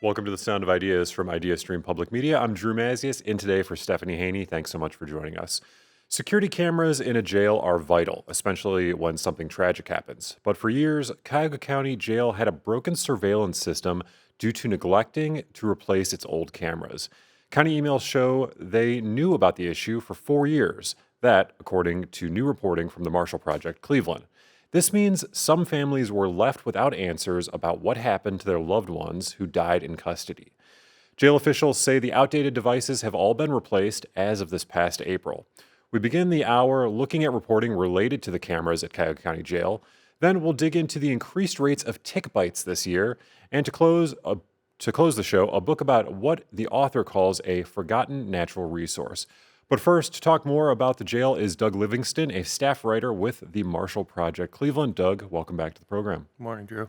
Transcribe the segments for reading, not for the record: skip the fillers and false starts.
Welcome to the Sound of Ideas from IdeaStream Public Media. I'm Drew Mazius, in today for Stephanie Haney. Thanks so much for joining us. Security cameras in a jail are vital, especially when something tragic happens. But for years, Cuyahoga County Jail had a broken surveillance system due to neglecting to replace its old cameras. County emails show they knew about the issue for 4 years. That, according to new reporting from the Marshall Project Cleveland. This means some families were left without answers about what happened to their loved ones who died in custody. Jail officials say the outdated devices have all been replaced as of this past April. We begin the hour looking at reporting related to the cameras at Cuyahoga County Jail. Then we'll dig into the increased rates of tick bites this year, and to close the show, a book about what the author calls a forgotten natural resource. But first, to talk more about the jail is Doug Livingston, a staff writer with the Marshall Project Cleveland. Doug, welcome back to the program. Good morning, Drew.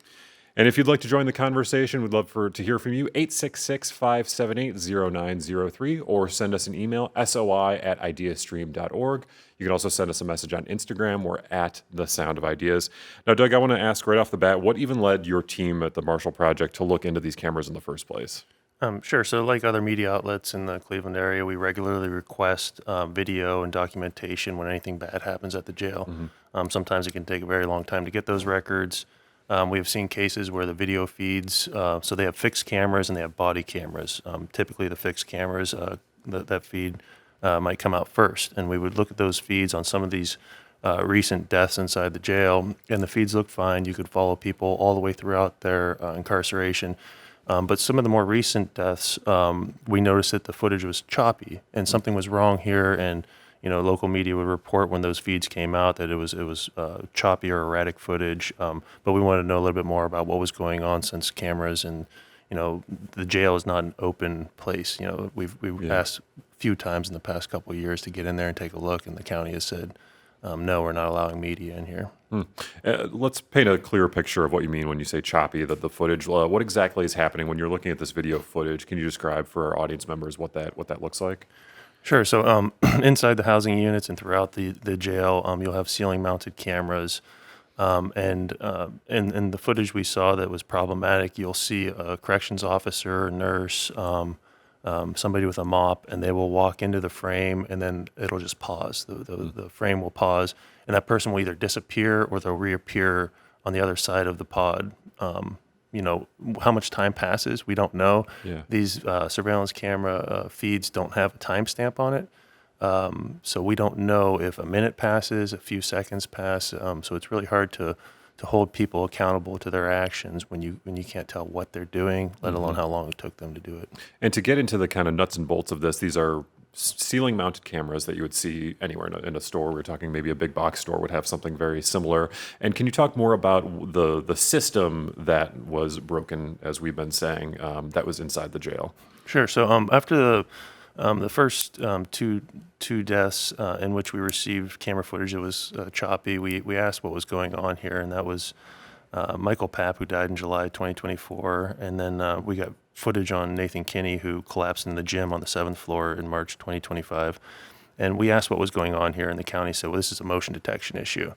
And if you'd like to join the conversation, we'd love to hear from you, 866-578-0903, or send us an email, soi@ideastream.org. You can also send us a message on Instagram. We're at The Sound of Ideas. Now, Doug, I want to ask right off the bat, what even led your team at the Marshall Project to look into these cameras in the first place? Sure. So, like other media outlets in the Cleveland area, we regularly request video and documentation when anything bad happens at the jail. Sometimes it can take a very long time to get those records. We have seen cases where the video feeds, so they have fixed cameras and they have body cameras. Typically, the fixed cameras, that feed might come out first. And we would look at those feeds on some of these recent deaths inside the jail, and the feeds look fine. You could follow people all the way throughout their incarceration. But some of the more recent deaths, we noticed that the footage was choppy and something was wrong here. And local media would report when those feeds came out that it was choppy or erratic footage. But we wanted to know a little bit more about what was going on, since cameras and the jail is not an open place. We've asked a few times in the past couple of years to get in there and take a look, and the county has said, no, we're not allowing media in here. Let's paint a clearer picture of what you mean when you say choppy, the footage. What exactly is happening when you're looking at this video footage? Can you describe for our audience members what that looks like? Sure. So inside the housing units and throughout the jail, you'll have ceiling-mounted cameras. And in the footage we saw that was problematic, you'll see a corrections officer, a nurse, somebody with a mop, and they will walk into the frame, and then it'll just pause. The frame will pause, and that person will either disappear or they'll reappear on the other side of the pod. How much time passes, we don't know. Yeah. These surveillance camera feeds don't have a timestamp on it. So we don't know if a minute passes, a few seconds pass. So it's really hard to hold people accountable to their actions when you can't tell what they're doing, let alone how long it took them to do it. And to get into the kind of nuts and bolts of this, these are ceiling-mounted cameras that you would see anywhere in a store. We're talking maybe a big box store would have something very similar. And can you talk more about the system that was broken, as we've been saying, that was inside the jail? Sure. So after the first two deaths in which we received camera footage that was choppy, we asked what was going on here, and that was Michael Papp, who died in July 2024, and then we got footage on Nathan Kinney, who collapsed in the gym on the 7th floor in March 2025. And we asked what was going on here, and the county said, well, this is a motion detection issue.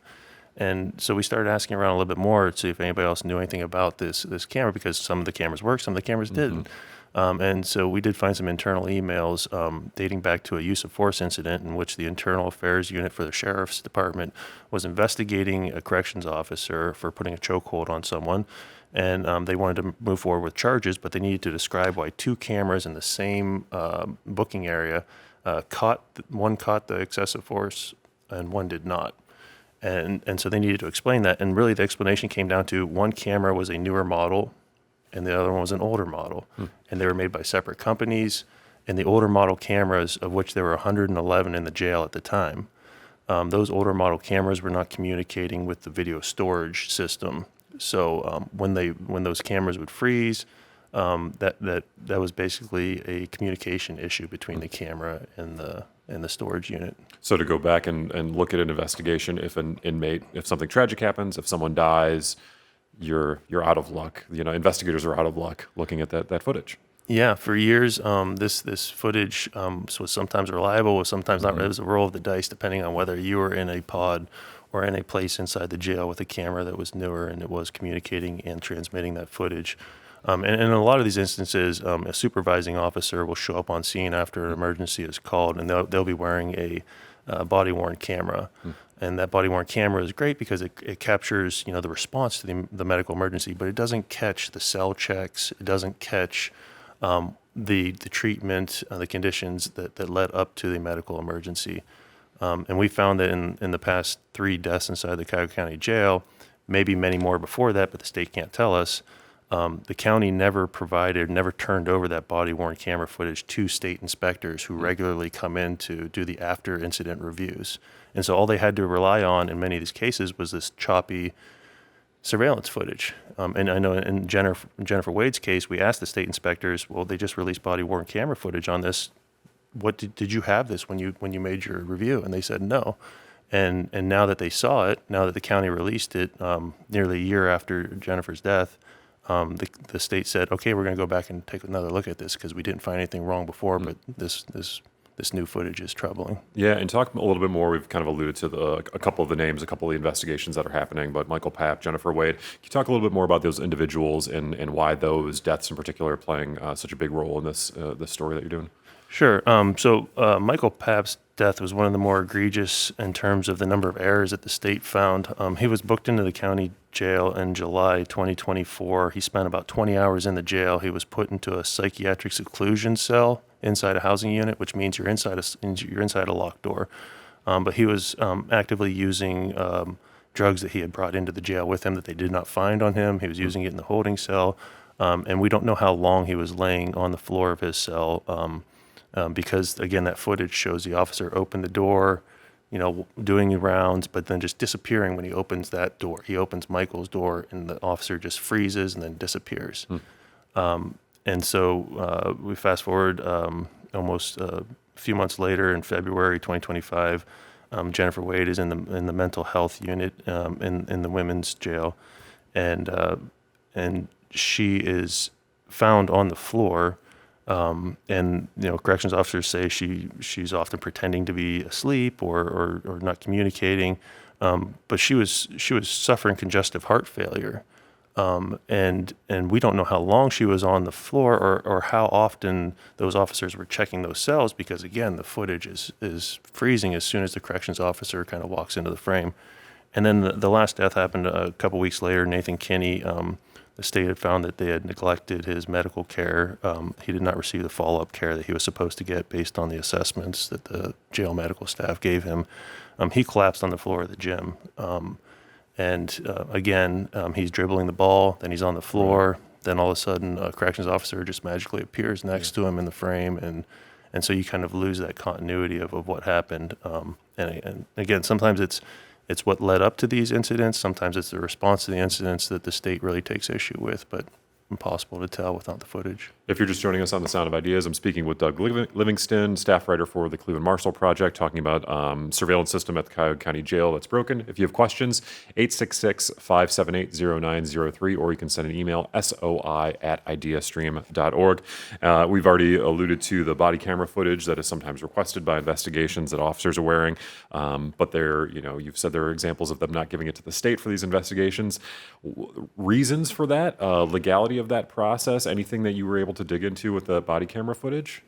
And so we started asking around a little bit more to see if anybody else knew anything about this camera, because some of the cameras worked, some of the cameras didn't. And so we did find some internal emails dating back to a use of force incident in which the Internal Affairs Unit for the Sheriff's Department was investigating a corrections officer for putting a chokehold on someone. And they wanted to move forward with charges, but they needed to describe why two cameras in the same booking area one caught the excessive force and one did not. And so they needed to explain that. And really the explanation came down to one camera was a newer model and the other one was an older model. And they were made by separate companies. And the older model cameras, of which there were 111 in the jail at the time, those older model cameras were not communicating with the video storage system. So when those cameras would freeze, that was basically a communication issue between the camera and the storage unit. So to go back and look at an investigation, if something tragic happens, if someone dies, you're out of luck. Investigators are out of luck looking at that footage. Yeah, for years, this footage was sometimes reliable, was sometimes not. It was a roll of the dice, depending on whether you were in a pod or in a place inside the jail with a camera that was newer and it was communicating and transmitting that footage. And in a lot of these instances, a supervising officer will show up on scene after an emergency is called, and they'll be wearing a body-worn camera. And that body-worn camera is great because it captures, the response to the medical emergency, but it doesn't catch the cell checks. It doesn't catch the treatment, the conditions that led up to the medical emergency. And we found that in the past 3 deaths inside the Cuyahoga County Jail, maybe many more before that, but the state can't tell us, the county never turned over that body-worn camera footage to state inspectors who regularly come in to do the after-incident reviews. And so all they had to rely on in many of these cases was this choppy surveillance footage. And I know in Jennifer Wade's case, we asked the state inspectors, well, they just released body-worn camera footage on this. What did you have this when you made your review? And they said no. And now that they saw it, now that the county released it, nearly a year after Jennifer's death, the state said, okay, we're going to go back and take another look at this because we didn't find anything wrong before, but this new footage is troubling. Yeah, and talk a little bit more. We've kind of alluded to a couple of the names, a couple of the investigations that are happening, but Michael Papp, Jennifer Wade. Can you talk a little bit more about those individuals and why those deaths in particular are playing such a big role in this story that you're doing? Sure. So Michael Papp's death was one of the more egregious in terms of the number of errors that the state found. He was booked into the county jail in July 2024. He spent about 20 hours in the jail. He was put into a psychiatric seclusion cell inside a housing unit, which means you're inside a locked door. But he was actively using drugs that he had brought into the jail with him that they did not find on him. He was using it in the holding cell. And we don't know how long he was laying on the floor of his cell. Because, again, that footage shows the officer open the door, doing the rounds, but then just disappearing when he opens that door. He opens Michael's door, and the officer just freezes and then disappears. And so we fast forward almost a few months later in February 2025. Jennifer Wade is in the mental health unit in the women's jail, and she is found on the floor. And corrections officers say she's often pretending to be asleep or not communicating, but she was suffering congestive heart failure, and we don't know how long she was on the floor or how often those officers were checking those cells because again the footage is freezing as soon as the corrections officer kind of walks into the frame, and then the last death happened a couple weeks later. Nathan Kinney. The state had found that they had neglected his medical care. He did not receive the follow-up care that he was supposed to get based on the assessments that the jail medical staff gave him. He collapsed on the floor of the gym. Again, he's dribbling the ball, then he's on the floor, then all of a sudden a corrections officer just magically appears next to him in the frame, and so you kind of lose that continuity of what happened. And again, sometimes it's what led up to these incidents. Sometimes it's the response to the incidents that the state really takes issue with, but impossible to tell without the footage. If you're just joining us on The Sound of Ideas, I'm speaking with Doug Livingston, staff writer for the Cleveland Marshall Project, talking about surveillance system at the Cuyahoga County Jail that's broken. If you have questions, 866-578-0903, or you can send an email, soi@ideastream.org. We've already alluded to the body camera footage that is sometimes requested by investigations that officers are wearing, but you've said there are examples of them not giving it to the state for these investigations. Reasons for that, legality of that process, anything that you were able to dig into with the body camera footage?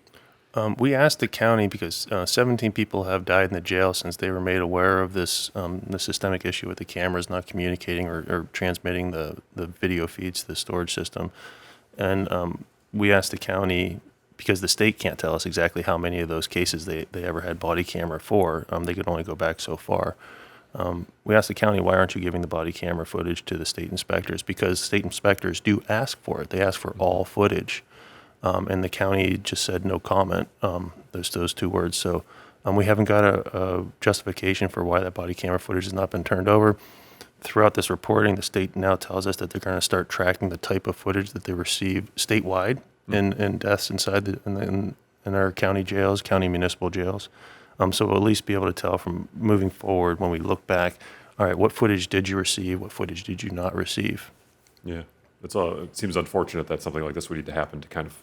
We asked the county because 17 people have died in the jail since they were made aware of this the systemic issue with the cameras not communicating or transmitting the video feeds to the storage system. And we asked the county, because the state can't tell us exactly how many of those cases they ever had body camera for. They could only go back so far. We asked the county, why aren't you giving the body camera footage to the state inspectors? Because state inspectors do ask for it. They ask for all footage. And the county just said no comment, those 2 words. So we haven't got a justification for why that body camera footage has not been turned over. Throughout this reporting, the state now tells us that they're going to start tracking the type of footage that they receive statewide in deaths inside in our county jails, county municipal jails. So we'll at least be able to tell from moving forward when we look back, all right, what footage did you receive? What footage did you not receive? Yeah, it seems unfortunate that something like this would need to happen to kind of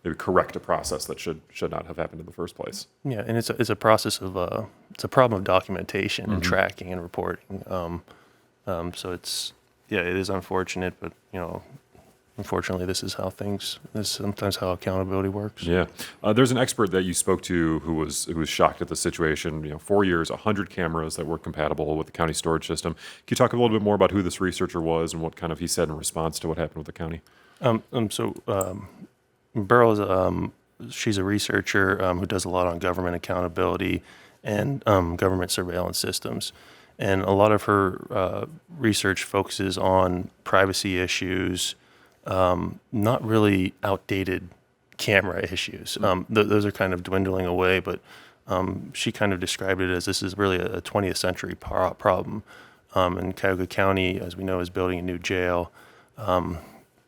maybe correct a process that should not have happened in the first place. Yeah, and it's a process of it's a problem of documentation and tracking and reporting. So it is unfortunate, but unfortunately, this is sometimes how accountability works. Yeah. There's an expert that you spoke to who was shocked at the situation. 4 years, 100 cameras that were compatible with the county storage system. Can you talk a little bit more about who this researcher was and what kind of he said in response to what happened with the county? Burl is she's a researcher who does a lot on government accountability and government surveillance systems. And a lot of her research focuses on privacy issues, not really outdated camera issues. Those are kind of dwindling away, but she kind of described it as this is really a 20th century problem. And Cuyahoga County, as we know, is building a new jail,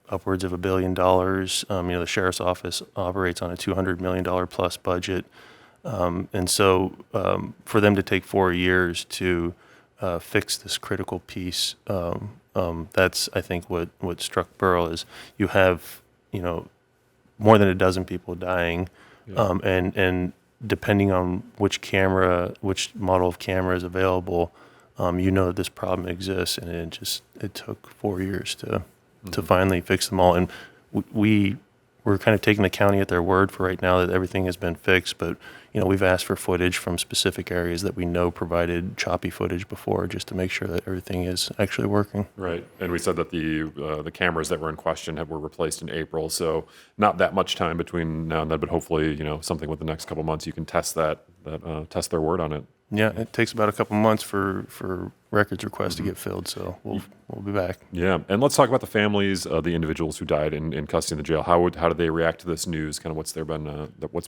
upwards of $1 billion. The sheriff's office operates on a $200 million plus budget. And so for them to take 4 years to fix this critical piece, that's, I think, what struck Burl is you have, more than a dozen people dying, and depending on which model of camera is available, that this problem exists, and it took 4 years to finally fix them all. And we're kind of taking the county at their word for right now that everything has been fixed, but we've asked for footage from specific areas that we know provided choppy footage before, just to make sure that everything is actually working. Right, and we said that the cameras that were in question were replaced in April, so not that much time between now and then, but hopefully, something with the next couple months you can test test their word on it. Yeah, it takes about a couple months for records requests to get filled, so we'll be back. Yeah, and let's talk about the families of the individuals who died in custody in the jail. How did they react to this news? Kind of what's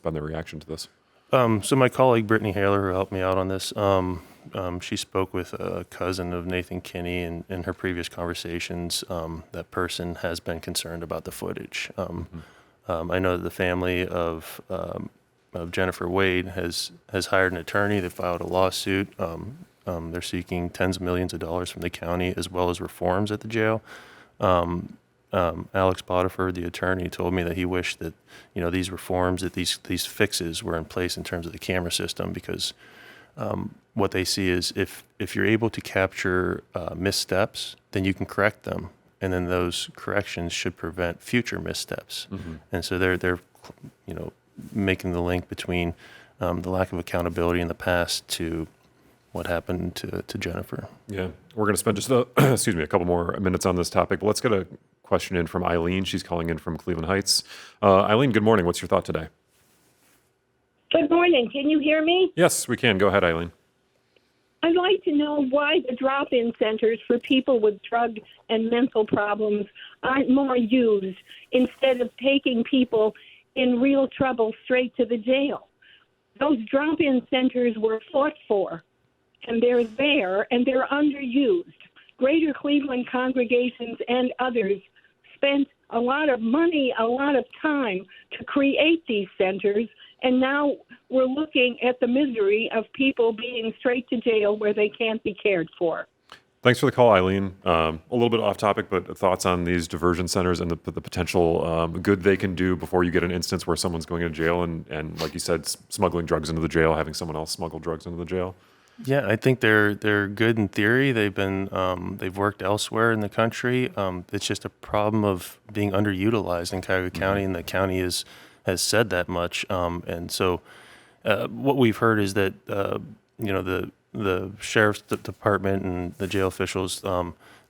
been their reaction to this? So my colleague Brittany Haler, who helped me out on this, she spoke with a cousin of Nathan Kinney, and in her previous conversations, that person has been concerned about the footage. I know that the family of Jennifer Wade has hired an attorney. They filed a lawsuit. They're seeking tens of millions of dollars from the county, as well as reforms at the jail. Alex Bodiford, the attorney, told me that he wished that these reforms, that these fixes were in place in terms of the camera system, because what they see is if you're able to capture missteps, then you can correct them, and then those corrections should prevent future missteps. And so they're making the link between the lack of accountability in the past to what happened to Jennifer. Yeah, we're going to spend just a couple more minutes on this topic, but let's get a question in from Eileen. She's calling in from Cleveland Heights. Eileen, good morning. What's your thought today? Good morning. Can you hear me? Yes, we can. Go ahead, Eileen. I'd like to know why the drop-in centers for people with drug and mental problems aren't more used instead of taking people in real trouble straight to the jail. Those drop-in centers were fought for, and they're there, and they're underused. Greater Cleveland congregations and others spent a lot of money, a lot of time to create these centers, and now we're looking at the misery of people being straight to jail where they can't be cared for. Thanks for the call, Eileen. A little bit off topic, but thoughts on these diversion centers and the potential good they can do before you get an instance where someone's going to jail and like you said, smuggling drugs into the jail, having someone else smuggle drugs into the jail? Yeah, I think they're good in theory. They've worked elsewhere in the country. It's just a problem of being underutilized in Cuyahoga County, and the county has said that much. And so, what we've heard is that the sheriff's department and the jail officials,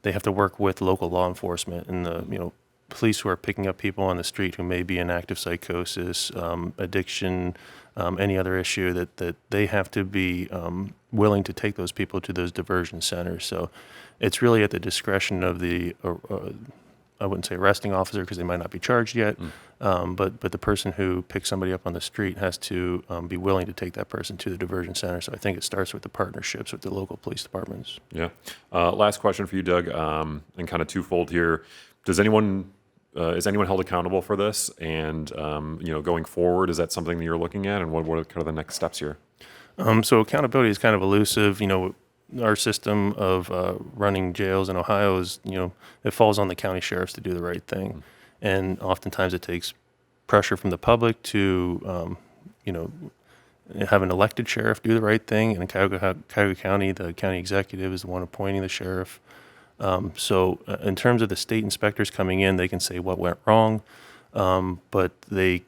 they have to work with local law enforcement and the police who are picking up people on the street who may be in active psychosis, addiction, any other issue, that they have to be willing to take those people to those diversion centers. So it's really at the discretion of the, I wouldn't say arresting officer because they might not be charged yet, but the person who picks somebody up on the street has to be willing to take that person to the diversion center. So I think it starts with the partnerships with the local police departments. Yeah. Last question for you, Doug, and kind of twofold here. Is anyone held accountable for this? And going forward, is that something that you're looking at? And what are kind of the next steps here? So accountability is kind of elusive. Our system of running jails in Ohio is, it falls on the county sheriffs to do the right thing. And oftentimes it takes pressure from the public to, have an elected sheriff do the right thing. And in Cuyahoga County, the county executive is the one appointing the sheriff. In terms of the state inspectors coming in, they can say what went wrong, but they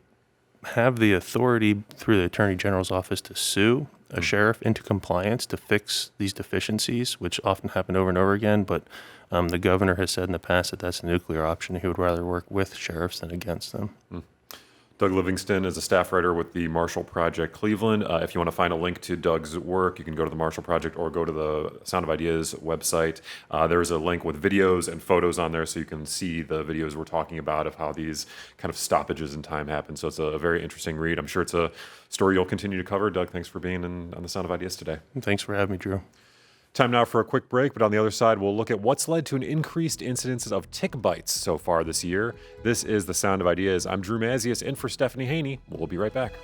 have the authority through the Attorney General's office to sue a sheriff into compliance to fix these deficiencies, which often happen over and over again. But the governor has said in the past that that's a nuclear option. He would rather work with sheriffs than against them. Doug Livingston is a staff writer with the Marshall Project Cleveland. If you want to find a link to Doug's work, you can go to the Marshall Project or go to the Sound of Ideas website. There's a link with videos and photos on there so you can see the videos we're talking about of how these kind of stoppages in time happen. So it's a very interesting read. I'm sure it's a story you'll continue to cover. Doug, thanks for being on the Sound of Ideas today. Thanks for having me, Drew. Time now for a quick break, but on the other side, we'll look at what's led to an increased incidence of tick bites so far this year. This is The Sound of Ideas. I'm Drew Mazius, in for Stephanie Haney. We'll be right back.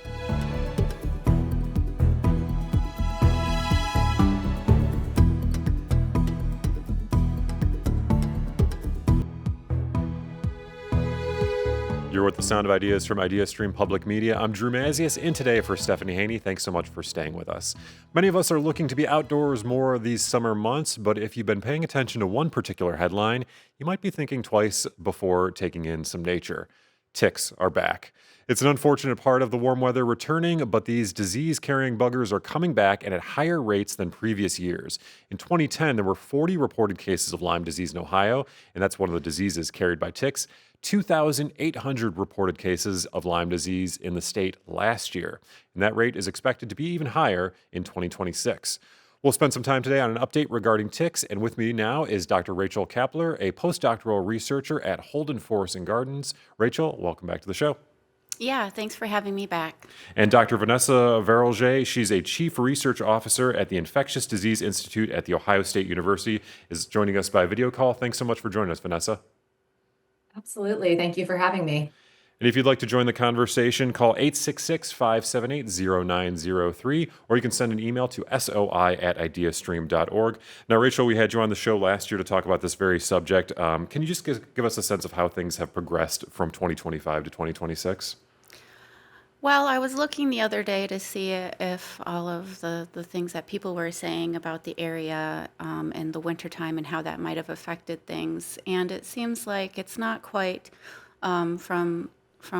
You're with The Sound of Ideas from IdeaStream Public Media. I'm Drew Mazius, in today for Stephanie Haney. Thanks so much for staying with us. Many of us are looking to be outdoors more these summer months, but if you've been paying attention to one particular headline, you might be thinking twice before taking in some nature. Ticks are back. It's an unfortunate part of the warm weather returning, but these disease-carrying buggers are coming back and at higher rates than previous years. In 2010, there were 40 reported cases of Lyme disease in Ohio, and that's one of the diseases carried by ticks. 2,800 reported cases of Lyme disease in the state last year, and that rate is expected to be even higher in 2026. We'll spend some time today on an update regarding ticks, and with me now is Dr. Rachel Kapler, a postdoctoral researcher at Holden Forest and Gardens. Rachel, welcome back to the show. Yeah, thanks for having me back. And Dr. Vanessa Verolje, she's a chief research officer at the Infectious Disease Institute at The Ohio State University, is joining us by video call. Thanks so much for joining us, Vanessa. Absolutely. Thank you for having me. And if you'd like to join the conversation, call 866-578-0903, or you can send an email to soi@ideastream.org. Now, Rachel, we had you on the show last year to talk about this very subject. Can you just give us a sense of how things have progressed from 2025 to 2026? Well, I was looking the other day to see if all of the things that people were saying about the area in the wintertime and how that might have affected things. And it seems like it's not quite, from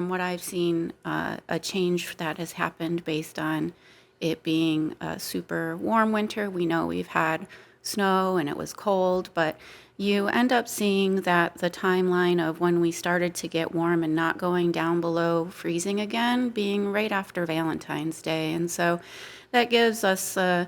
what I've seen, a change that has happened based on it being a super warm winter. We know we've had snow and it was cold, but you end up seeing that the timeline of when we started to get warm and not going down below freezing again being right after Valentine's Day. And so that gives us a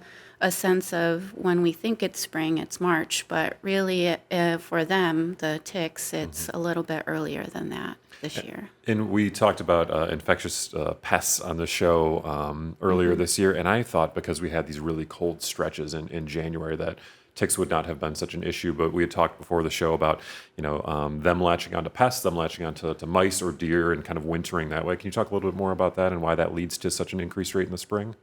sense of when we think it's spring, it's March, but really for them, the ticks, it's a little bit earlier than that this year. And we talked about infectious pests on the show earlier this year, and I thought because we had these really cold stretches in January that ticks would not have been such an issue, but we had talked before the show about, them latching onto pests, them latching onto mice or deer and kind of wintering that way. Can you talk a little bit more about that and why that leads to such an increased rate in the spring?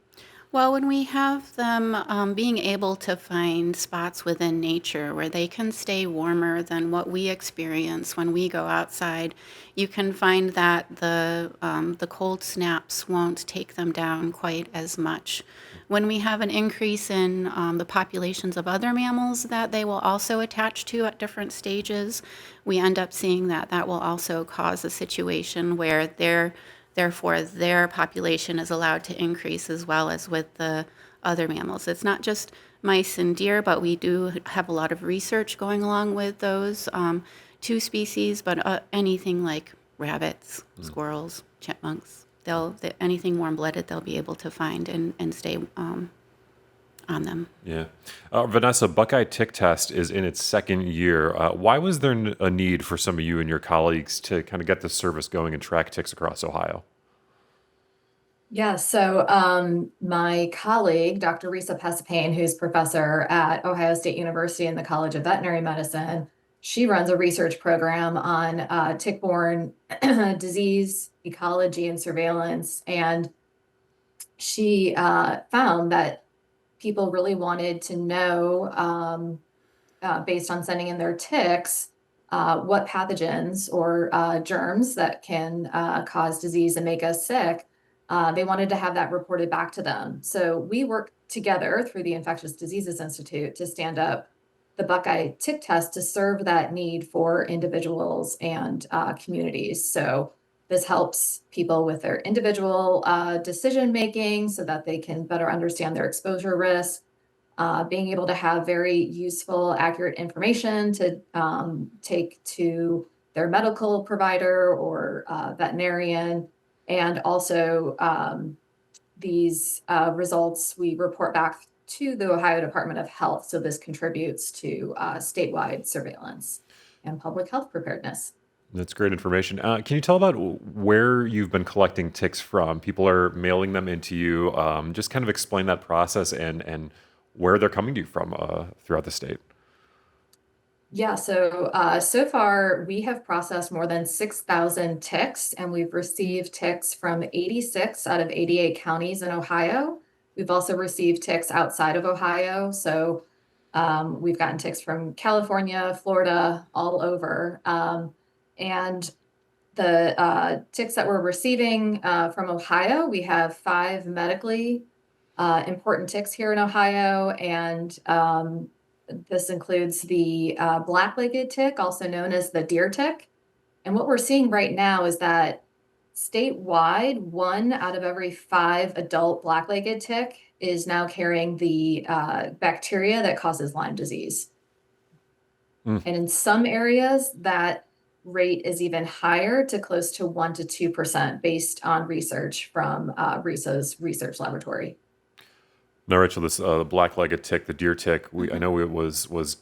Well, when we have them being able to find spots within nature where they can stay warmer than what we experience when we go outside, you can find that the cold snaps won't take them down quite as much. When we have an increase in the populations of other mammals that they will also attach to at different stages, we end up seeing that will also cause a situation where therefore their population is allowed to increase as well as with the other mammals. It's not just mice and deer, but we do have a lot of research going along with those two species, but anything like rabbits, squirrels, chipmunks, anything warm-blooded they'll be able to find and stay on them. Yeah. Vanessa, Buckeye Tick Test is in its second year. Why was there a need for some of you and your colleagues to kind of get this service going and track ticks across Ohio? Yeah, so my colleague, Dr. Risa Pesapane, who's professor at Ohio State University in the College of Veterinary Medicine, she runs a research program on tick-borne disease, ecology, and surveillance. And she found that people really wanted to know, based on sending in their ticks, what pathogens or germs that can cause disease and make us sick. They wanted to have that reported back to them. So we worked together through the Infectious Diseases Institute to stand up the Buckeye Tick Test to serve that need for individuals and communities. So this helps people with their individual decision making so that they can better understand their exposure risk, being able to have very useful, accurate information to take to their medical provider or veterinarian. And also, these results we report back to the Ohio Department of Health. So this contributes to statewide surveillance and public health preparedness. That's great information. Can you tell about where you've been collecting ticks from? People are mailing them into you. Just kind of explain that process and where they're coming to you from throughout the state. Yeah, so far we have processed more than 6,000 ticks, and we've received ticks from 86 out of 88 counties in Ohio. We've also received ticks outside of Ohio. So we've gotten ticks from California, Florida, all over. And the ticks that we're receiving from Ohio, we have 5 medically important ticks here in Ohio, and this includes the black-legged tick, also known as the deer tick. And what we're seeing right now is that statewide, 1 out of every 5 adult black-legged tick is now carrying the bacteria that causes Lyme disease. And in some areas, that rate is even higher, to close to 1 to 2% based on research from RISA's research laboratory. Now, Rachel, this black-legged tick, the deer tick, I know it was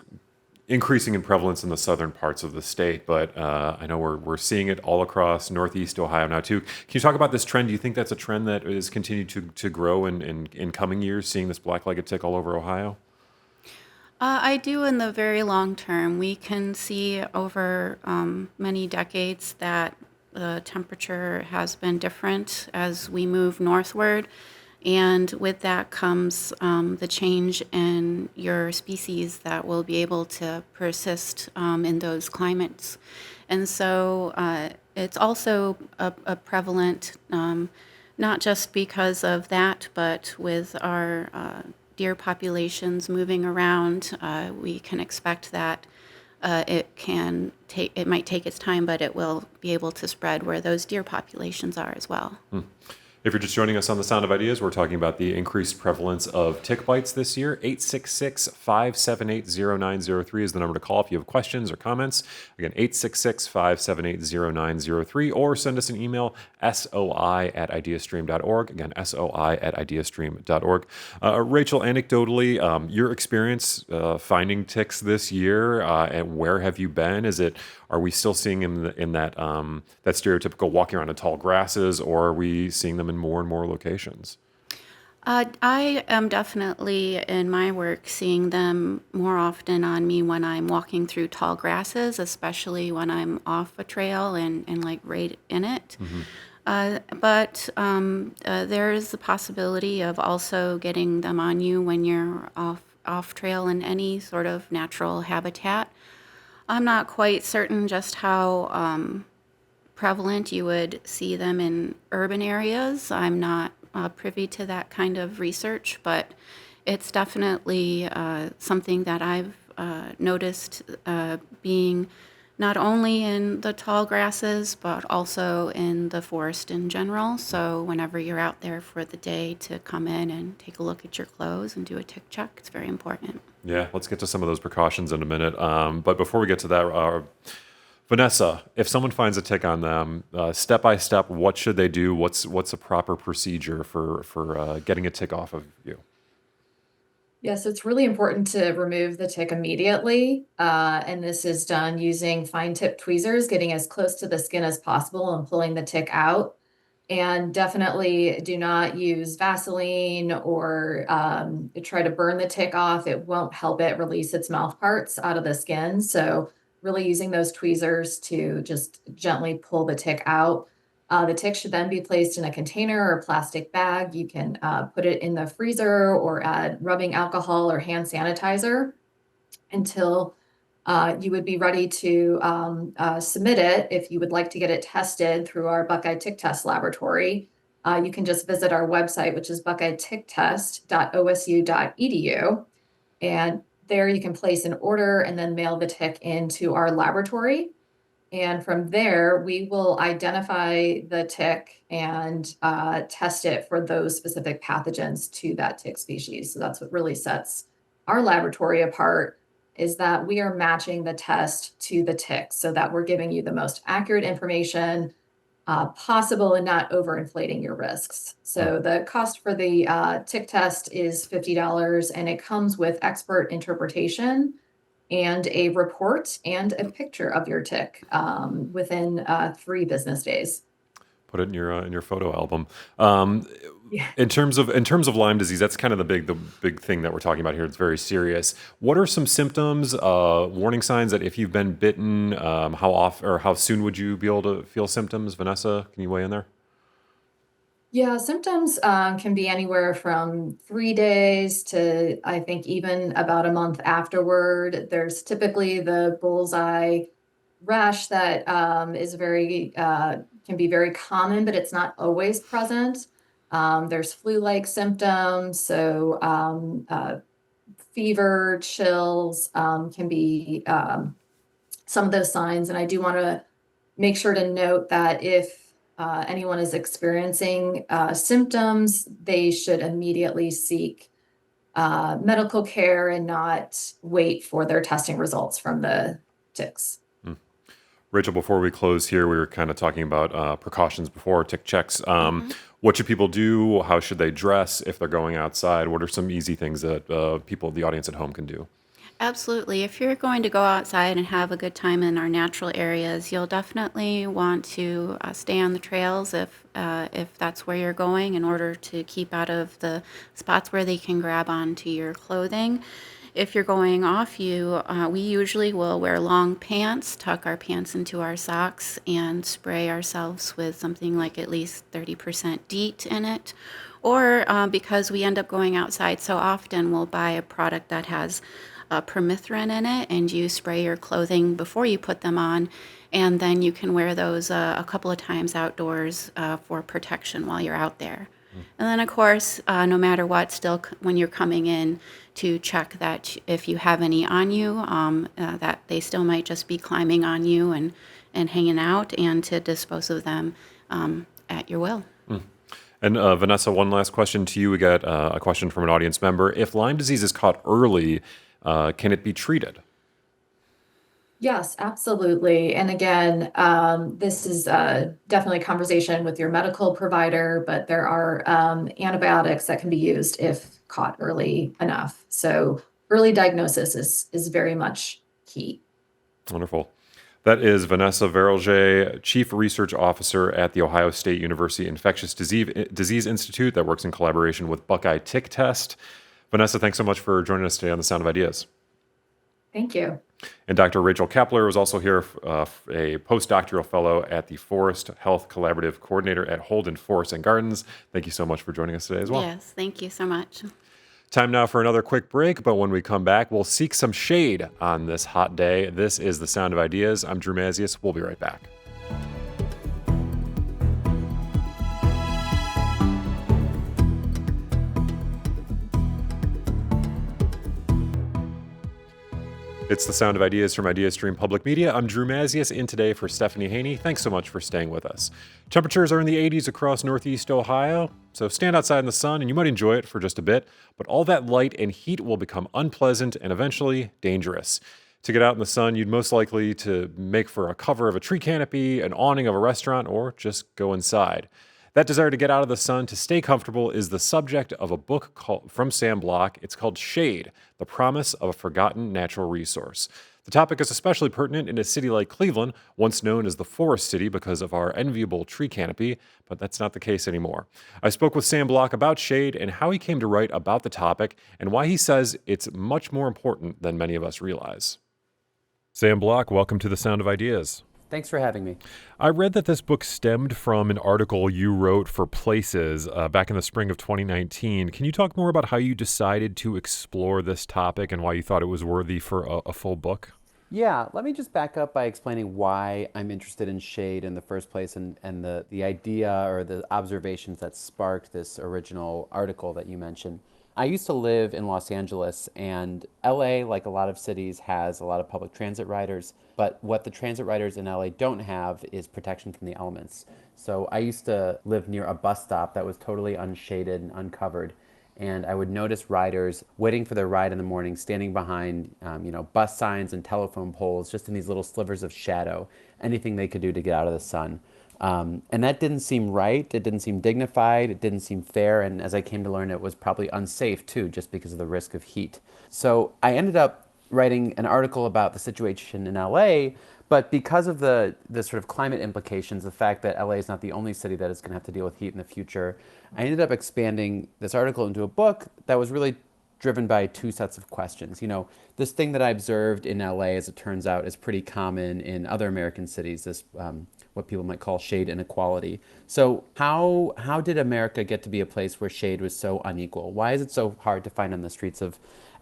increasing in prevalence in the southern parts of the state, but I know we're seeing it all across Northeast Ohio now too. Can you talk about this trend? Do you think that's a trend that is continued to grow in coming years, seeing this black-legged tick all over Ohio? I do in the very long term. We can see over many decades that the temperature has been different as we move northward. And with that comes the change in your species that will be able to persist in those climates. And so it's also a prevalent, not just because of that, but with our deer populations moving around, we can expect that it might take its time, but it will be able to spread where those deer populations are as well. If you're just joining us on The Sound of Ideas, we're talking about the increased prevalence of tick bites this year. 866-578-0903 is the number to call if you have questions or comments. Again, 866-578-0903, or send us an email, soi@ideastream.org. Again, soi@ideastream.org. Rachel, anecdotally, your experience finding ticks this year, and where have you been? Are we still seeing them in that stereotypical walking around in tall grasses, or are we seeing them in more and more locations? I am definitely in my work seeing them more often on me when I'm walking through tall grasses, especially when I'm off a trail and like right in it. But there is the possibility of also getting them on you when you're off trail in any sort of natural habitat. I'm not quite certain just how prevalent you would see them in urban areas. I'm not privy to that kind of research, but it's definitely something that I've noticed being not only in the tall grasses, but also in the forest in general. So whenever you're out there for the day, to come in and take a look at your clothes and do a tick check, it's very important. Yeah, let's get to some of those precautions in a minute. But before we get to that, Vanessa, if someone finds a tick on them, step by step, what should they do? What's a proper procedure for getting a tick off of you? Yes, it's really important to remove the tick immediately. And this is done using fine tip tweezers, getting as close to the skin as possible and pulling the tick out. And definitely do not use Vaseline or try to burn the tick off. It won't help it release its mouth parts out of the skin. So really using those tweezers to just gently pull the tick out. The tick should then be placed in a container or plastic bag. You can put it in the freezer or add rubbing alcohol or hand sanitizer until you would be ready to submit it. If you would like to get it tested through our Buckeye Tick Test Laboratory, you can just visit our website, which is buckeyeticktest.osu.edu. And there you can place an order and then mail the tick into our laboratory. And from there, we will identify the tick and test it for those specific pathogens to that tick species. So that's what really sets our laboratory apart, is that we are matching the test to the tick so that we're giving you the most accurate information possible and not overinflating your risks. So the cost for the tick test is $50, and it comes with expert interpretation and a report and a picture of your tick within 3 business days. Put it in your photo album. Yeah. In terms of Lyme disease, that's kind of the big thing that we're talking about here. It's very serious. What are some symptoms, warning signs that if you've been bitten, how often or how soon would you be able to feel symptoms? Vanessa, can you weigh in there? Yeah, symptoms can be anywhere from 3 days to, I think, even about a month afterward. There's typically the bullseye rash that is can be very common, but it's not always present. There's flu-like symptoms, so fever, chills can be some of those signs. And I do want to make sure to note that if anyone is experiencing symptoms, they should immediately seek medical care and not wait for their testing results from the ticks. Rachel, before we close here, we were kind of talking about precautions before tick checks. What should people do? How should they dress if they're going outside? What are some easy things that the audience at home can do? Absolutely. If you're going to go outside and have a good time in our natural areas, you'll definitely want to stay on the trails if that's where you're going, in order to keep out of the spots where they can grab onto your clothing. If you're going off we usually will wear long pants, tuck our pants into our socks, and spray ourselves with something like at least 30% DEET in it. Or because we end up going outside so often, we'll buy a product that has permethrin in it, and you spray your clothing before you put them on, and then you can wear those a couple of times outdoors for protection while you're out there. And then, of course, no matter what, still when you're coming in, to check that if you have any on you, that they still might just be climbing on you and hanging out, and to dispose of them at your will. And Vanessa, one last question to you. We got a question from an audience member. If Lyme disease is caught early, can it be treated? Yes, absolutely. And again, this is definitely a conversation with your medical provider, but there are antibiotics that can be used if caught early enough. So early diagnosis is very much key. Wonderful. That is Vanessa Verolje, Chief Research Officer at the Ohio State University Infectious Disease Institute that works in collaboration with Buckeye Tick Test. Vanessa, thanks so much for joining us today on The Sound of Ideas. Thank you. And Dr. Rachel Kapler was also here, a postdoctoral fellow at the Forest Health Collaborative Coordinator at Holden Forest and Gardens. Thank you so much for joining us today as well. Yes, thank you so much. Time now for another quick break, but when we come back, we'll seek some shade on this hot day. This is The Sound of Ideas. I'm Drew Mazius. We'll be right back. It's The Sound of Ideas from IdeaStream Public Media. I'm Drew Mazius, in today for Stephanie Haney. Thanks so much for staying with us. Temperatures are in the 80s across Northeast Ohio, so stand outside in the sun and you might enjoy it for just a bit, but all that light and heat will become unpleasant and eventually dangerous. To get out in the sun, you'd most likely to make for a cover of a tree canopy, an awning of a restaurant, or just go inside. That desire to get out of the sun to stay comfortable is the subject of a book from Sam Block. It's called Shade, The Promise of a Forgotten Natural Resource. The topic is especially pertinent in a city like Cleveland, once known as the Forest City because of our enviable tree canopy, but that's not the case anymore. I spoke with Sam Block about shade and how he came to write about the topic and why he says it's much more important than many of us realize. Sam Block, welcome to The Sound of Ideas. Thanks for having me. I read that this book stemmed from an article you wrote for Places back in the spring of 2019. Can you talk more about how you decided to explore this topic and why you thought it was worthy for a full book? Yeah, let me just back up by explaining why I'm interested in shade in the first place and the idea or the observations that sparked this original article that you mentioned. I used to live in Los Angeles, and LA, like a lot of cities, has a lot of public transit riders. But what the transit riders in LA don't have is protection from the elements. So I used to live near a bus stop that was totally unshaded and uncovered. And I would notice riders waiting for their ride in the morning, standing behind, bus signs and telephone poles, just in these little slivers of shadow, anything they could do to get out of the sun. And that didn't seem right. It didn't seem dignified. It didn't seem fair. And as I came to learn, it was probably unsafe too, just because of the risk of heat. So I ended up writing an article about the situation in LA, but because of the sort of climate implications, the fact that LA is not the only city that is going to have to deal with heat in the future, I ended up expanding this article into a book that was really driven by two sets of questions. This thing that I observed in LA, as it turns out, is pretty common in other American cities, this what people might call shade inequality. So how did America get to be a place where shade was so unequal? Why is it so hard to find on the streets of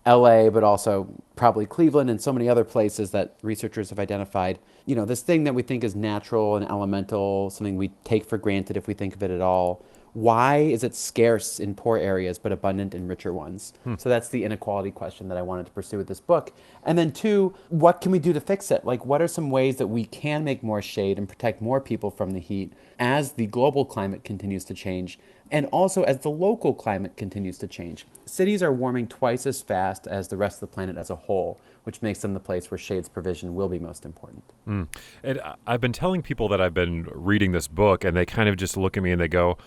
LA, but also probably Cleveland and so many other places that researchers have identified? This thing that we think is natural and elemental, something we take for granted if we think of it at all. Why is it scarce in poor areas but abundant in richer ones? So that's the inequality question that I wanted to pursue with this book. And then two, what can we do to fix it? Like, what are some ways that we can make more shade and protect more people from the heat as the global climate continues to change, and also as the local climate continues to change? Cities are warming twice as fast as the rest of the planet as a whole, which makes them the place where shade's provision will be most important. And I've been telling people that I've been reading this book, and they kind of just look at me and they go,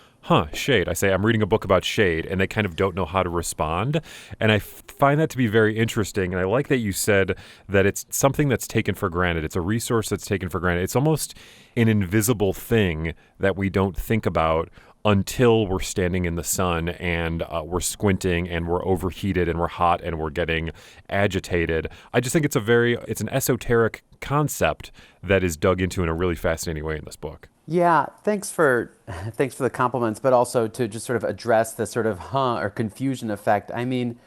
shade. I say, I'm reading a book about shade, and they kind of don't know how to respond. And I find that to be very interesting. And I like that you said that it's something that's taken for granted. It's a resource that's taken for granted. It's almost an invisible thing that we don't think about until we're standing in the sun and we're squinting and we're overheated and we're hot and we're getting agitated. I just think it's an esoteric concept that is dug into in a really fascinating way in this book. Yeah, thanks for the compliments, but also to just sort of address the sort of or confusion effect. I mean,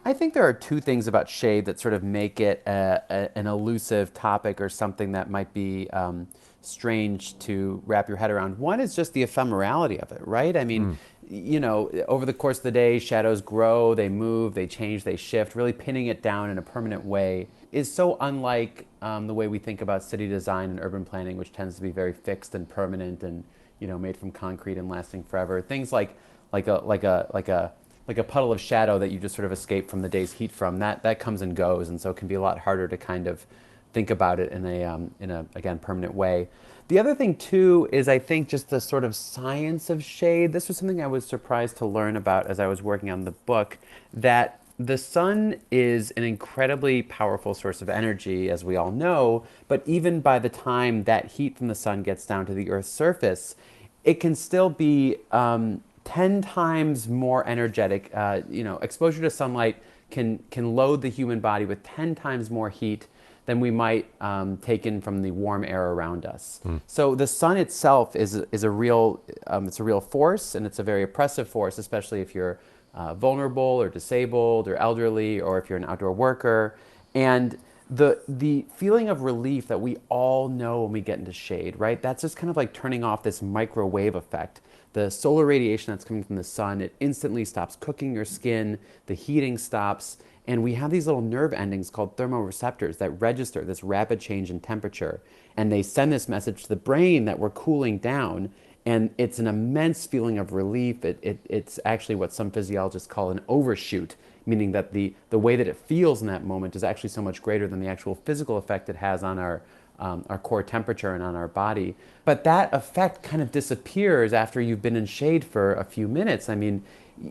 I think there are two things about shade that sort of make it an elusive topic or something that might be strange to wrap your head around. One is just the ephemerality of it, right? I mean, over the course of the day, shadows grow, they move, they change, they shift. Really pinning it down in a permanent way is so unlike the way we think about city design and urban planning, which tends to be very fixed and permanent and made from concrete and lasting forever. Things like a puddle of shadow that you just sort of escape from the day's heat from, that comes and goes, and so it can be a lot harder to kind of think about it in a again, permanent way. The other thing too is, I think, just the sort of science of shade. This was something I was surprised to learn about as I was working on the book, that the sun is an incredibly powerful source of energy, as we all know, but even by the time that heat from the sun gets down to the Earth's surface, it can still be 10 times more energetic. Exposure to sunlight can load the human body with 10 times more heat than we might take in from the warm air around us. So the sun itself is a real force, and it's a very oppressive force, especially if you're vulnerable or disabled or elderly, or if you're an outdoor worker. And the feeling of relief that we all know when we get into shade, right? That's just kind of like turning off this microwave effect. The solar radiation that's coming from the sun, it instantly stops cooking your skin, the heating stops, and we have these little nerve endings called thermoreceptors that register this rapid change in temperature, and they send this message to the brain that we're cooling down, and it's an immense feeling of relief. It's actually what some physiologists call an overshoot, meaning that the way that it feels in that moment is actually so much greater than the actual physical effect it has on our core temperature and on our body. But that effect kind of disappears after you've been in shade for a few minutes. I mean,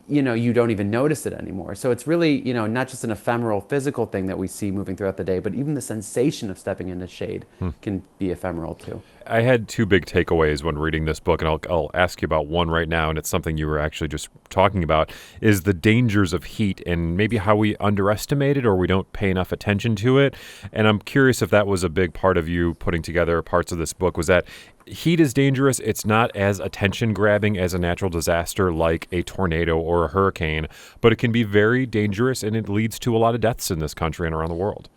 you don't even notice it anymore. So it's really, not just an ephemeral physical thing that we see moving throughout the day, but even the sensation of stepping into shade can be ephemeral too. I had two big takeaways when reading this book, and I'll ask you about one right now, and it's something you were actually just talking about, is the dangers of heat and maybe how we underestimate it or we don't pay enough attention to it. And I'm curious if that was a big part of you putting together parts of this book, was that heat is dangerous. It's not as attention-grabbing as a natural disaster like a tornado or a hurricane, but it can be very dangerous, and it leads to a lot of deaths in this country and around the world.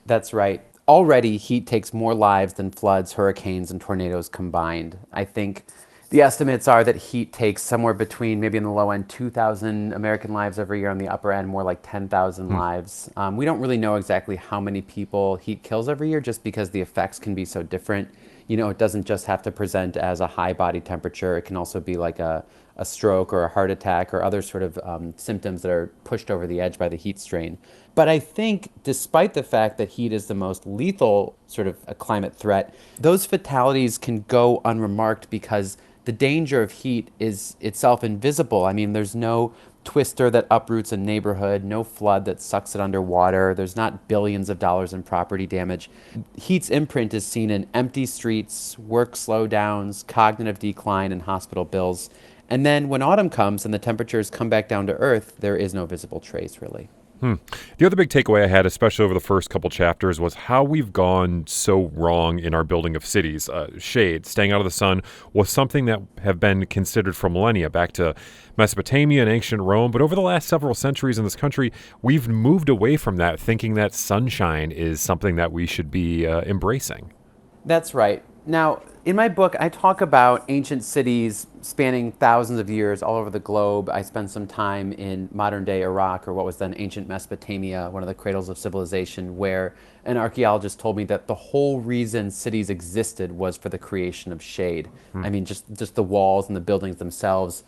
That's right. Already, heat takes more lives than floods, hurricanes, and tornadoes combined. I think The estimates are that heat takes somewhere between, maybe in the low end, 2,000 American lives every year, on the upper end, more like 10,000 lives. We don't really know exactly how many people heat kills every year, just because the effects can be so different. You know, it doesn't just have to present as a high body temperature. It can also be like a stroke or a heart attack or other sort of symptoms that are pushed over the edge by the heat strain. But I think, despite the fact that heat is the most lethal sort of a climate threat, those fatalities can go unremarked because the danger of heat is itself invisible. I mean, there's no twister that uproots a neighborhood, no flood that sucks it underwater. There's not billions of dollars in property damage. Heat's imprint is seen in empty streets, work slowdowns, cognitive decline, and hospital bills. And then when autumn comes and the temperatures come back down to earth, there is no visible trace, really. The other big takeaway I had, especially over the first couple chapters, was how we've gone so wrong in our building of cities. Shade, staying out of the sun, was something that have been considered for millennia, back to Mesopotamia and ancient Rome. But over the last several centuries in this country, we've moved away from that, thinking that sunshine is something that we should be embracing. That's right. Now, in my book, I talk about ancient cities spanning thousands of years all over the globe. I spend some time in modern-day Iraq, or what was then ancient Mesopotamia, one of the cradles of civilization, where an archaeologist told me that the whole reason cities existed was for the creation of shade. I mean, just the walls and the buildings themselves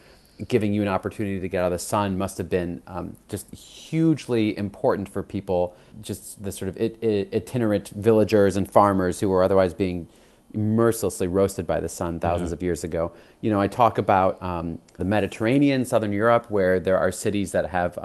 giving you an opportunity to get out of the sun must have been just hugely important for people, just the sort of itinerant villagers and farmers who were otherwise being mercilessly roasted by the sun thousands of years ago. You know, I talk about the Mediterranean, Southern Europe, where there are cities that have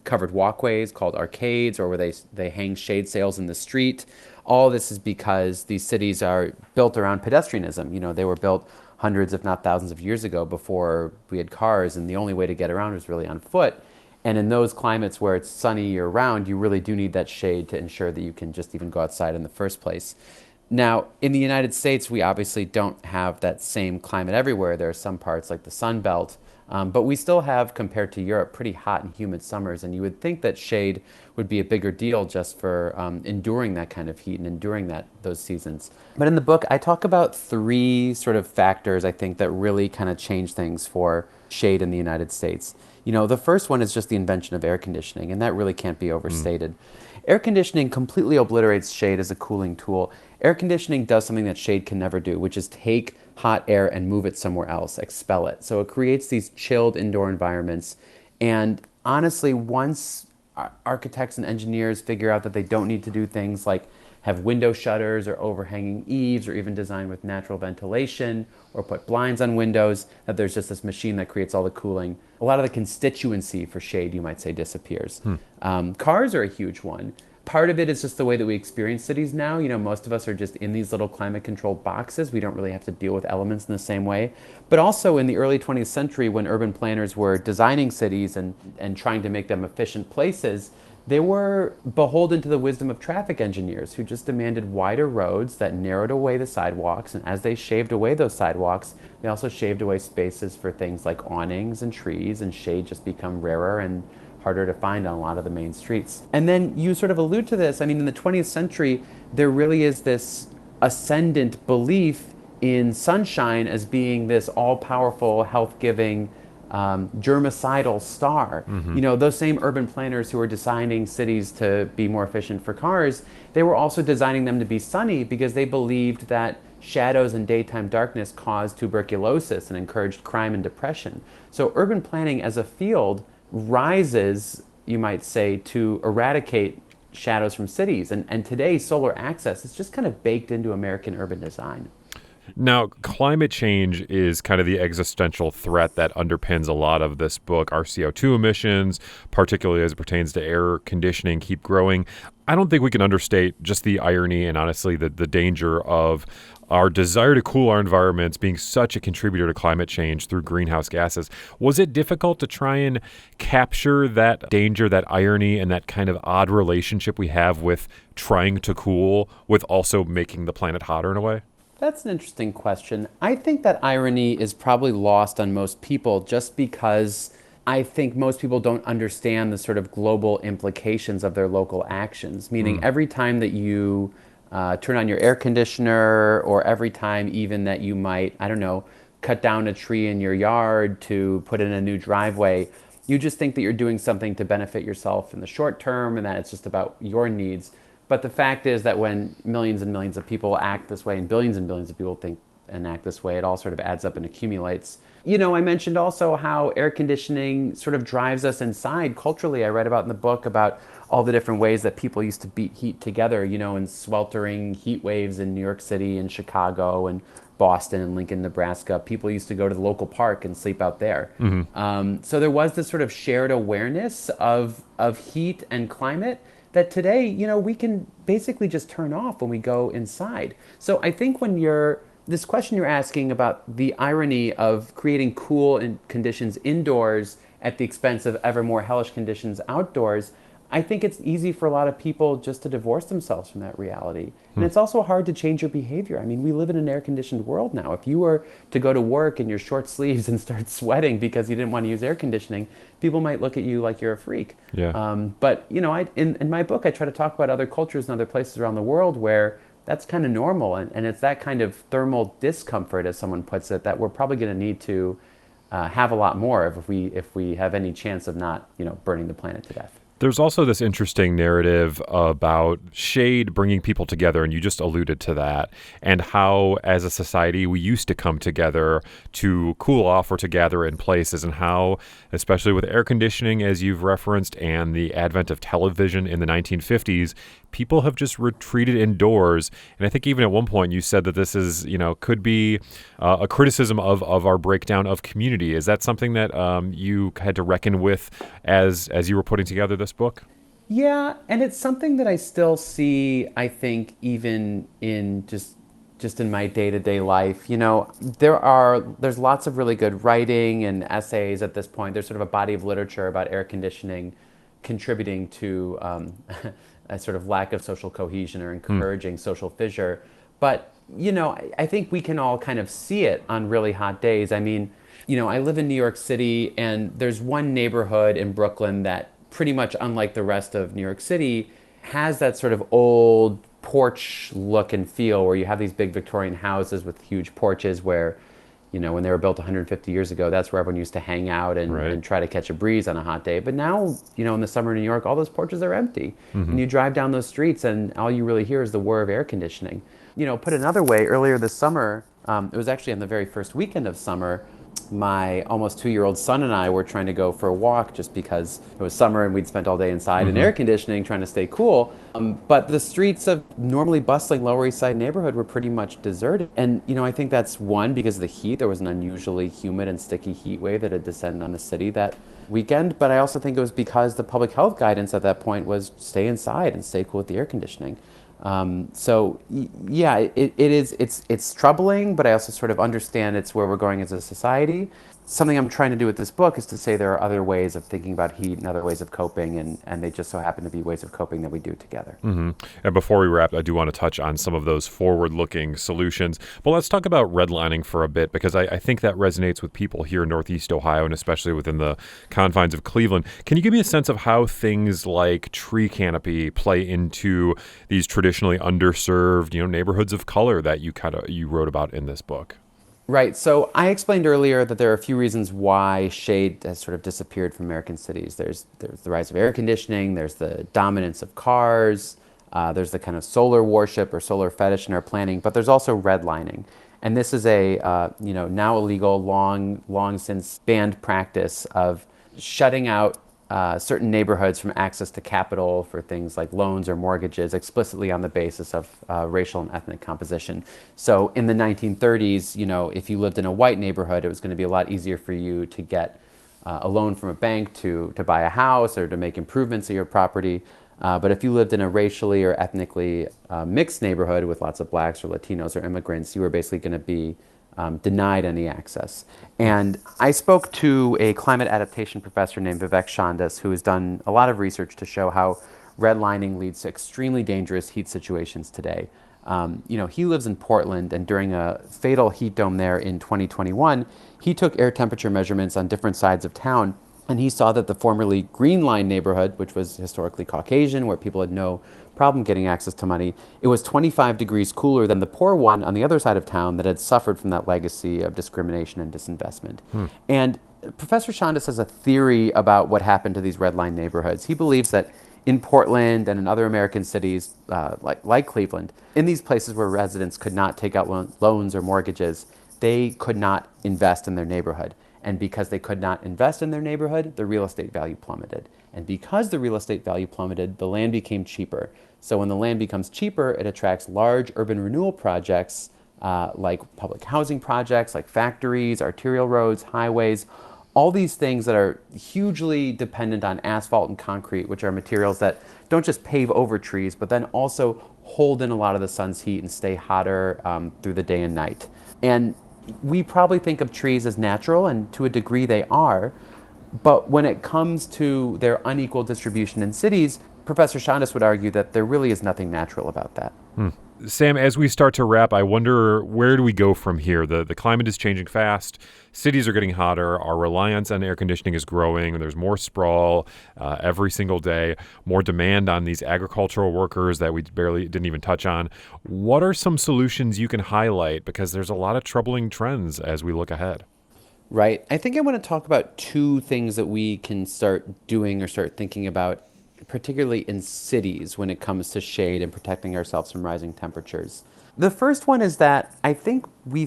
covered walkways called arcades, or where they hang shade sails in the street. All this is because these cities are built around pedestrianism. You know, they were built hundreds, if not thousands of years ago, before we had cars, and the only way to get around was really on foot. And in those climates where it's sunny year-round, you really do need that shade to ensure that you can just even go outside in the first place. Now, in the United States, we obviously don't have that same climate everywhere. There are some parts like the Sun Belt, but we still have, compared to Europe, pretty hot and humid summers. And you would think that shade would be a bigger deal just for enduring that kind of heat and enduring those seasons. But in the book, I talk about three sort of factors, I think, that really kind of change things for shade in the United States. You know, the first one is just the invention of air conditioning, and that really can't be overstated. Air conditioning completely obliterates shade as a cooling tool. Air conditioning does something that shade can never do, which is take hot air and move it somewhere else, expel it. So it creates these chilled indoor environments. And honestly, once architects and engineers figure out that they don't need to do things like have window shutters or overhanging eaves, or even design with natural ventilation, or put blinds on windows, that there's just this machine that creates all the cooling, a lot of the constituency for shade, you might say, disappears. Cars are a huge one. Part of it is just the way that we experience cities now. You know, most of us are just in these little climate-controlled boxes. We don't really have to deal with elements in the same way. But also in the early 20th century, when urban planners were designing cities and trying to make them efficient places, they were beholden to the wisdom of traffic engineers, who just demanded wider roads that narrowed away the sidewalks. And as they shaved away those sidewalks, they also shaved away spaces for things like awnings and trees, and shade just become rarer and harder to find on a lot of the main streets. And then you sort of allude to this. I mean, in the 20th century, there really is this ascendant belief in sunshine as being this all-powerful, health-giving, germicidal star. You know, those same urban planners who were designing cities to be more efficient for cars, they were also designing them to be sunny because they believed that shadows and daytime darkness caused tuberculosis and encouraged crime and depression. So urban planning as a field rises, you might say, to eradicate shadows from cities. And today, solar access is just kind of baked into American urban design. Now, climate change is kind of the existential threat that underpins a lot of this book. Our CO2 emissions, particularly as it pertains to air conditioning, keep growing. I don't think we can understate just the irony and honestly the danger of our desire to cool our environments being such a contributor to climate change through greenhouse gases. Was it difficult to try and capture that danger, that irony, and that kind of odd relationship we have with trying to cool with also making the planet hotter in a way? That's an interesting question. I think that irony is probably lost on most people just because I think most people don't understand the sort of global implications of their local actions. Meaning every time that you turn on your air conditioner, or every time even that you might, I don't know, cut down a tree in your yard, to put in a new driveway. You just think that you're doing something to benefit yourself in the short term and that it's just about your needs. But the fact is that when millions and millions of people act this way and billions of people think and act this way, it all sort of adds up and accumulates. You know, I mentioned also how air conditioning sort of drives us inside culturally. I read about in the book about all the different ways that people used to beat heat together, you know, in sweltering heat waves in New York City and Chicago and Boston and Lincoln, Nebraska. People used to go to the local park and sleep out there. So there was this sort of shared awareness of heat and climate that today, you know, we can basically just turn off when we go inside. So I think when this question you're asking about the irony of creating cool conditions indoors at the expense of ever more hellish conditions outdoors, I think it's easy for a lot of people just to divorce themselves from that reality. And it's also hard to change your behavior. I mean, we live in an air-conditioned world now. If you were to go to work in your short sleeves and start sweating because you didn't want to use air conditioning, people might look at you like you're a freak. Yeah. But, you know, in my book, I try to talk about other cultures and other places around the world where that's kind of normal. And it's that kind of thermal discomfort, as someone puts it, that we're probably going to need to have a lot more of if we have any chance of not, you know, burning the planet to death. There's also this interesting narrative about shade bringing people together, and you just alluded to that, and how as a society we used to come together to cool off or to gather in places, and how, especially with air conditioning, as you've referenced, and the advent of television in the 1950s, people have just retreated indoors. And I think even at one point you said that this is, you know, could be a criticism of our breakdown of community. Is that something that you had to reckon with as you were putting together this book? Yeah, and it's something that I still see, I think, even in just in my day-to-day life. You know, there's lots of really good writing and essays at this point. There's sort of a body of literature about air conditioning contributing to a sort of lack of social cohesion or encouraging social fissure. But, you know, I think we can all kind of see it on really hot days. I mean, you know, I live in New York City, and there's one neighborhood in Brooklyn that pretty much unlike the rest of New York City has that sort of old porch look and feel where you have these big Victorian houses with huge porches where, you know, when they were built 150 years ago, that's where everyone used to hang out and try to catch a breeze on a hot day. But now, you know, in the summer in New York, all those porches are empty. And you drive down those streets and all you really hear is the whir of air conditioning. You know, put another way, earlier this summer, it was actually on the very first weekend of summer, my almost 2-year-old son and I were trying to go for a walk just because it was summer and we'd spent all day inside in air conditioning trying to stay cool. But the streets of normally bustling Lower East Side neighborhood were pretty much deserted. And, you know, I think that's one, because of the heat. There was an unusually humid and sticky heat wave that had descended on the city that weekend. But I also think it was because the public health guidance at that point was stay inside and stay cool with the air conditioning. So yeah, it's troubling, but I also sort of understand it's where we're going as a society. Something I'm trying to do with this book is to say there are other ways of thinking about heat and other ways of coping, and they just so happen to be ways of coping that we do together. And before we wrap, I do want to touch on some of those forward-looking solutions. But let's talk about redlining for a bit, because I think that resonates with people here in Northeast Ohio, and especially within the confines of Cleveland. Can you give me a sense of how things like tree canopy play into these traditionally underserved, you know, neighborhoods of color that you wrote about in this book? Right. So I explained earlier that there are a few reasons why shade has sort of disappeared from American cities. There's the rise of air conditioning, there's the dominance of cars, there's the kind of solar worship or solar fetish in our planning, but there's also redlining. And this is a you know, now illegal, long since banned practice of shutting out certain neighborhoods from access to capital for things like loans or mortgages explicitly on the basis of racial and ethnic composition. So in the 1930s, you know, if you lived in a white neighborhood, it was going to be a lot easier for you to get a loan from a bank to buy a house or to make improvements to your property. But if you lived in a racially or ethnically mixed neighborhood with lots of blacks or Latinos or immigrants, you were basically going to be denied any access. And I spoke to a climate adaptation professor named Vivek Chandas, who has done a lot of research to show how redlining leads to extremely dangerous heat situations today. You know, he lives in Portland, and during a fatal heat dome there in 2021, he took air temperature measurements on different sides of town, and he saw that the formerly Green Line neighborhood, which was historically Caucasian, where people had no problem getting access to money. It was 25 degrees cooler than the poor one on the other side of town that had suffered from that legacy of discrimination and disinvestment. And Professor Chandas has a theory about what happened to these red line neighborhoods. He believes that in Portland and in other American cities like Cleveland, in these places where residents could not take out loans or mortgages, they could not invest in their neighborhood. And because they could not invest in their neighborhood, the real estate value plummeted. And because the real estate value plummeted, the land became cheaper. So when the land becomes cheaper, it attracts large urban renewal projects like public housing projects, like factories, arterial roads, highways, all these things that are hugely dependent on asphalt and concrete, which are materials that don't just pave over trees, but then also hold in a lot of the sun's heat and stay hotter through the day and night. And we probably think of trees as natural, and to a degree they are, but when it comes to their unequal distribution in cities, Professor Chandas would argue that there really is nothing natural about that. Sam, as we start to wrap, I wonder, where do we go from here? The climate is changing fast. Cities are getting hotter. Our reliance on air conditioning is growing. There's more sprawl every single day, more demand on these agricultural workers that we didn't even touch on. What are some solutions you can highlight? Because there's a lot of troubling trends as we look ahead. Right. I think I want to talk about two things that we can start doing or start thinking about, particularly in cities when it comes to shade and protecting ourselves from rising temperatures. The first one is that I think we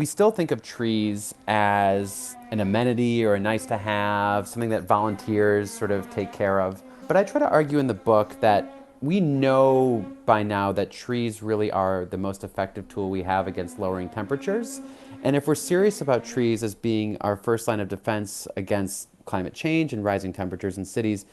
still think of trees as an amenity or a nice to have, something that volunteers sort of take care of. But I try to argue in the book that we know by now that trees really are the most effective tool we have against lowering temperatures. And if we're serious about trees as being our first line of defense against climate change and rising temperatures in cities,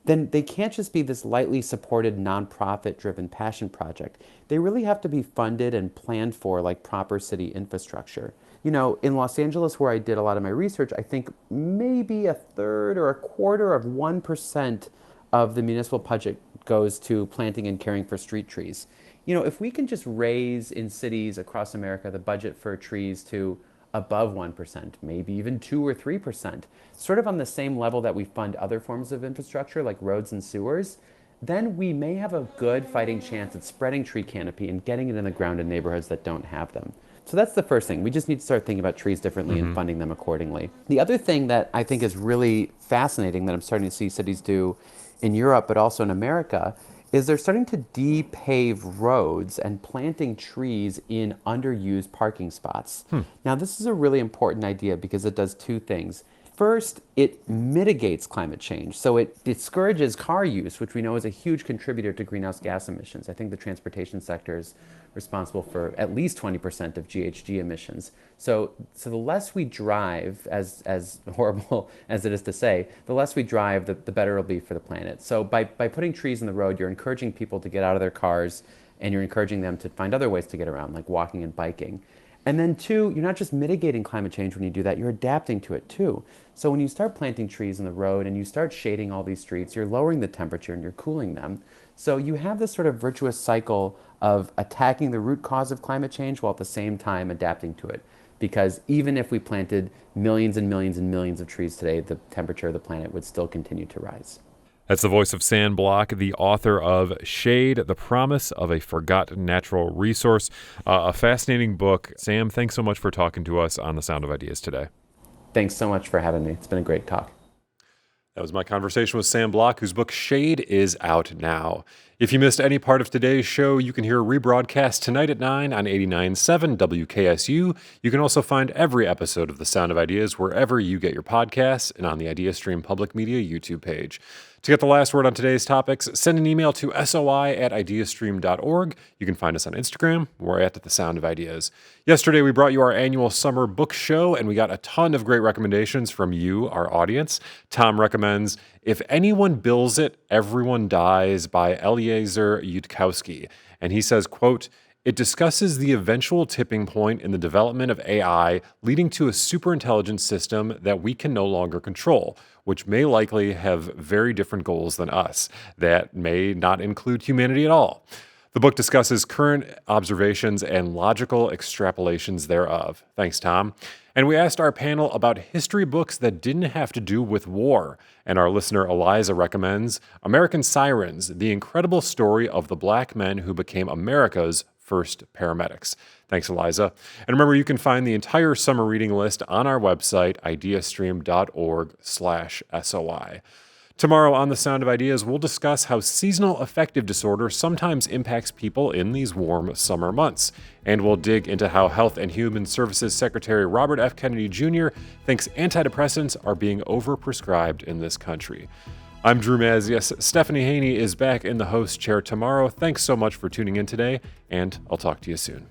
then they can't just be this lightly supported, nonprofit-driven passion project. They really have to be funded and planned for like proper city infrastructure. You know, in Los Angeles, where I did a lot of my research, I think maybe a third or a quarter of 1% of the municipal budget goes to planting and caring for street trees. You know, if we can just raise in cities across America the budget for trees to above 1%, maybe even 2 or 3%, sort of on the same level that we fund other forms of infrastructure like roads and sewers, then we may have a good fighting chance at spreading tree canopy and getting it in the ground in neighborhoods that don't have them. So that's the first thing. We just need to start thinking about trees differently and funding them accordingly. The other thing that I think is really fascinating that I'm starting to see cities do in Europe, but also in America, is they're starting to de-pave roads and planting trees in underused parking spots. Now, this is a really important idea because it does two things. First, it mitigates climate change. So it discourages car use, which we know is a huge contributor to greenhouse gas emissions. I think the transportation sector is responsible for at least 20% of GHG emissions. So the less we drive, as horrible as it is to say, the less we drive, the better it'll be for the planet. So by putting trees in the road, you're encouraging people to get out of their cars, and you're encouraging them to find other ways to get around, like walking and biking. And then two, you're not just mitigating climate change when you do that, you're adapting to it too. So when you start planting trees in the road and you start shading all these streets, you're lowering the temperature and you're cooling them. So you have this sort of virtuous cycle of attacking the root cause of climate change while at the same time adapting to it. Because even if we planted millions and millions and millions of trees today, the temperature of the planet would still continue to rise. That's the voice of Sam Block, the author of Shade, The Promise of a Forgotten Natural Resource. A fascinating book. Sam, thanks so much for talking to us on The Sound of Ideas today. Thanks so much for having me. It's been a great talk. That was my conversation with Sam Block, whose book Shade is out now. If you missed any part of today's show, you can hear a rebroadcast tonight at 9 on 89.7 WKSU. You can also find every episode of The Sound of Ideas wherever you get your podcasts and on the IdeaStream Public Media YouTube page. To get the last word on today's topics, send an email to soi@ideastream.org. You can find us on Instagram. We're at The Sound of Ideas. Yesterday, we brought you our annual summer book show, and we got a ton of great recommendations from you, our audience. Tom recommends If Anyone Bills It, Everyone Dies by Eliezer Yudkowsky. And he says, quote, "It discusses the eventual tipping point in the development of AI leading to a superintelligent system that we can no longer control, which may likely have very different goals than us, that may not include humanity at all. The book discusses current observations and logical extrapolations thereof. Thanks, Tom. And we asked our panel about history books that didn't have to do with war. And our listener Eliza recommends American Sirens, the incredible story of the black men who became America's first paramedics. Thanks, Eliza. And remember, you can find the entire summer reading list on our website, ideastream.org/SOI. Tomorrow on The Sound of Ideas, we'll discuss how seasonal affective disorder sometimes impacts people in these warm summer months. And we'll dig into how Health and Human Services Secretary Robert F. Kennedy Jr. thinks antidepressants are being overprescribed in this country. I'm Drew Mazias. Stephanie Haney is back in the host chair tomorrow. Thanks so much for tuning in today, and I'll talk to you soon.